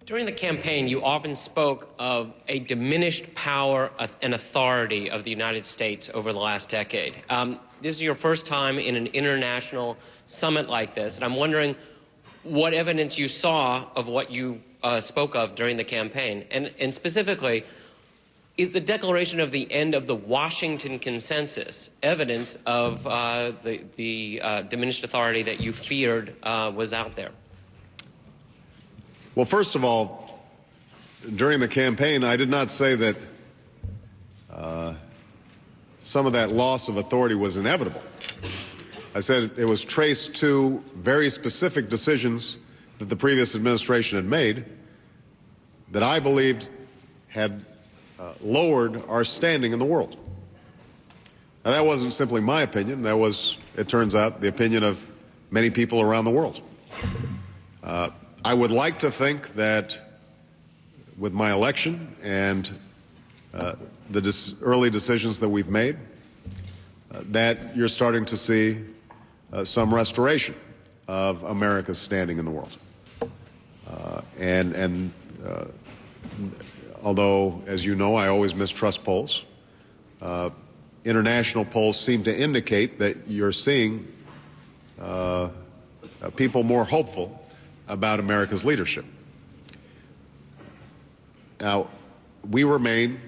During the campaign, you often spoke of a diminished power and authority of the United States over the last decade. This is your first time in an international summit like this, and I'm wondering what evidence you saw of what you spoke of during the campaign. And specifically, is the declaration of the end of the Washington Consensus evidence of the diminished authority that you feared was out there? Well, first of all, during the campaign, I did not say that some of that loss of authority was inevitable. I said it was traced to very specific decisions that the previous administration had made that I believed had lowered our standing in the world. Now, that wasn't simply my opinion. That was, it turns out, the opinion of many people around the world. I would like to think that with my election and the early decisions that we've made, that you're starting to see some restoration of America's standing in the world. Although, as you know, I always mistrust polls, international polls seem to indicate that you're seeing people more hopeful about America's leadership. Now, we remain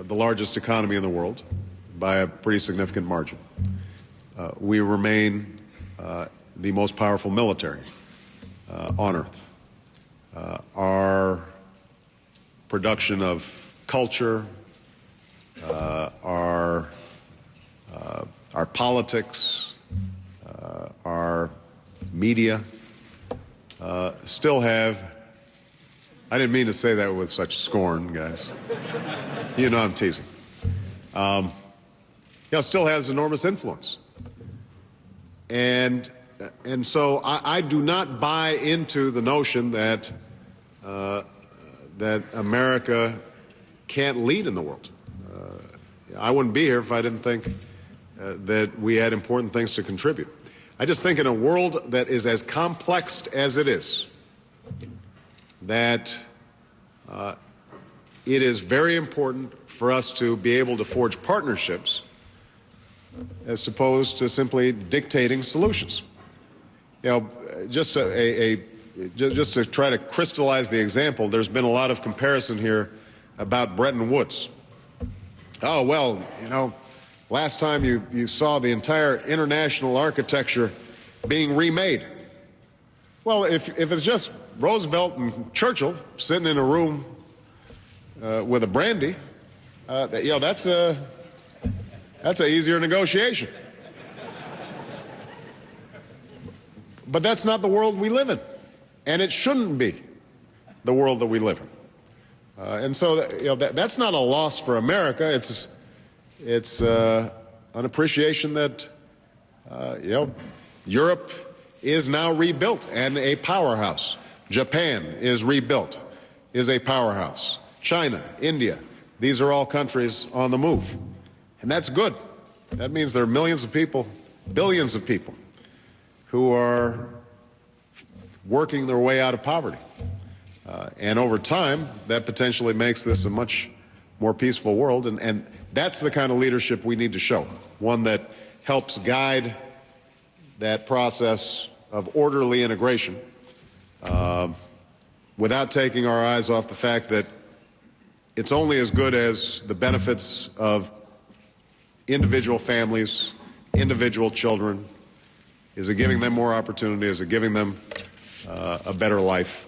the largest economy in the world by a pretty significant margin. We remain the most powerful military on earth. Our production of culture, our politics, our media still have, I didn't mean to say that with such scorn, guys. You know I'm teasing. Still has enormous influence. And so I do not buy into the notion that that America can't lead in the world. I wouldn't be here if I didn't think that we had important things to contribute. I just think in a world that is as complex as it is, that it is very important for us to be able to forge partnerships as opposed to simply dictating solutions. Just to try to crystallize the example, there's been a lot of comparison here about Bretton Woods. Oh, well, last time you saw the entire international architecture being remade. Well, if it's just Roosevelt and Churchill sitting in a room with a brandy, that's an easier negotiation. But that's not the world we live in, and it shouldn't be the world that we live in. And so, that's not a loss for America. It's an appreciation that, Europe is now rebuilt and a powerhouse. Japan is rebuilt, is a powerhouse. China, India, these are all countries on the move. And that's good. That means there are millions of people, billions of people, who are working their way out of poverty. And over time, that potentially makes this a much more peaceful world. And that's the kind of leadership we need to show, one that helps guide that process of orderly integration without taking our eyes off the fact that it's only as good as the benefits of individual families, individual children. Is it giving them more opportunity? Is it giving them a better life?